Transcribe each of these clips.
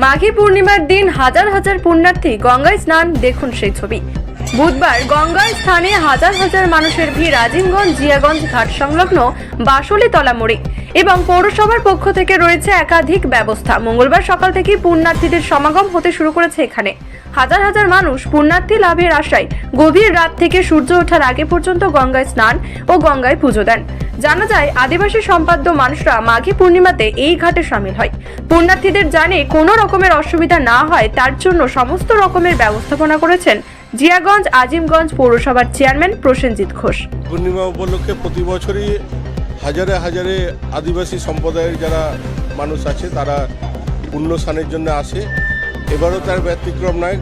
মাঘী পূর্ণিমার দিন হাজার হাজার পুণ্যার্থী গঙ্গায় স্নান, দেখুন সেই ছবি। বুধবার গঙ্গায় স্থানে হাজার হাজার মানুষের ভিড় আজিমগঞ্জ জিয়াগঞ্জ ঘাট সংলগ্ন বাসুলিতলা মোড়ে এবং পৌরসভার পক্ষ থেকে রয়েছে একাধিক ব্যবস্থা। মঙ্গলবার সকাল থেকে পুণ্যার্থীদের সমাগম হতে শুরু করেছে এখানে। হাজার হাজার মানুষ পুণ্যার্থী লাভের আশায় গভীর রাত থেকে সূর্য ওঠার আগে পর্যন্ত গঙ্গায় স্নান ও গঙ্গায় পুজো দেন। জানা যায়, আদিবাসী সম্পাদ্য মানুষরা মাঘী পূর্ণিমাতে এই ঘাটে সামিল হয়। পুণ্যার্থীদের জানে কোনো রকমের অসুবিধা না হয় তার জন্য সমস্ত রকমের ব্যবস্থাপনা করেছেন জিয়াগঞ্জ আজিমগঞ্জ পৌরসভার চেয়ারম্যান প্রসেনজিৎ ঘোষ। পূর্ণিমা উপলক্ষে প্রতি বছরই হাজারে হাজারে আদিবাসী সম্প্রদায়ের যারা মানুষ আছে তারা পুণ্য স্নানের জন্য আসে। এবারও তার ব্যতিক্রম নয়।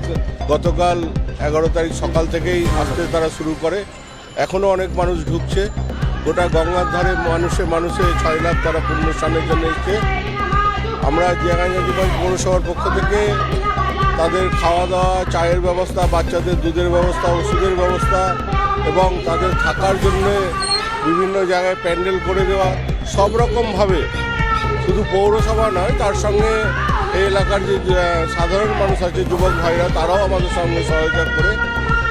গতকাল 11 তারিখ সকাল থেকেই আসতে তারা শুরু করে। এখনও অনেক মানুষ ঢুকছে। গোটা গঙ্গার ধারে মানুষে 6 লাখ তারা পুণ্য স্নানের জন্য এসছে। আমরা জিয়াগঞ্জ আজিমগঞ্জ পৌরসভার পক্ষ থেকে তাদের খাওয়া দাওয়া, চায়ের ব্যবস্থা, বাচ্চাদের দুধের ব্যবস্থা, ওষুধের ব্যবস্থা এবং তাদের থাকার জন্য বিভিন্ন জায়গায় প্যান্ডেল করে দেওয়া, সব রকমভাবে শুধু পৌরসভা নয়, তার সঙ্গে এই এলাকার যে সাধারণ মানুষ আছে, যুবক ভাইরা, তারাও আমাদের সঙ্গে সহায়তা করে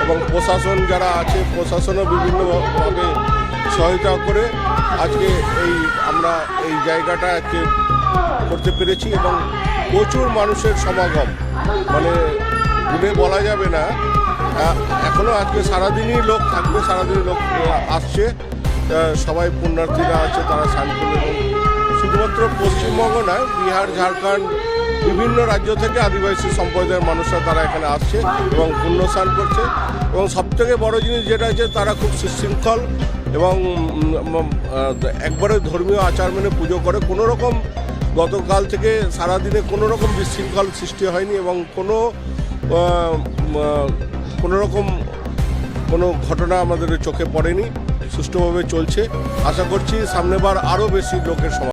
এবং প্রশাসন যারা আছে প্রশাসনও বিভিন্নভাবে সহায়তা করে আজকে আমরা এই জায়গাটা আজকে করতে পেরেছি এবং প্রচুর মানুষের সমাগম, মানে ভুলে বলা যাবে না। এখনও আজকে সারাদিনই লোক থাকবে, সারাদিনই লোক আসছে। সবাই পুণ্যার্থীরা আছে, তারা স্নান করবে এবং শুধুমাত্র পশ্চিমবঙ্গ নয়, বিহার, ঝাড়খণ্ড, বিভিন্ন রাজ্য থেকে আদিবাসী সম্প্রদায়ের মানুষরা তারা এখানে আসছে এবং পুণ্য স্নান করছে। এবং সবথেকে বড় জিনিস যেটা আছে, তারা খুব সুশৃঙ্খল এবং একবারে ধর্মীয় আচার মেনে পুজো করে। কোনো রকম গতকাল থেকে সারাদিনে কোনো রকম বিশৃঙ্খল সৃষ্টি হয়নি এবং কোনো রকম কোনো ঘটনা আমাদের চোখে পড়েনি। সুষ্ঠুভাবে চলছে। আশা করছি সামনেবার আরও বেশি লোকের সমাগম।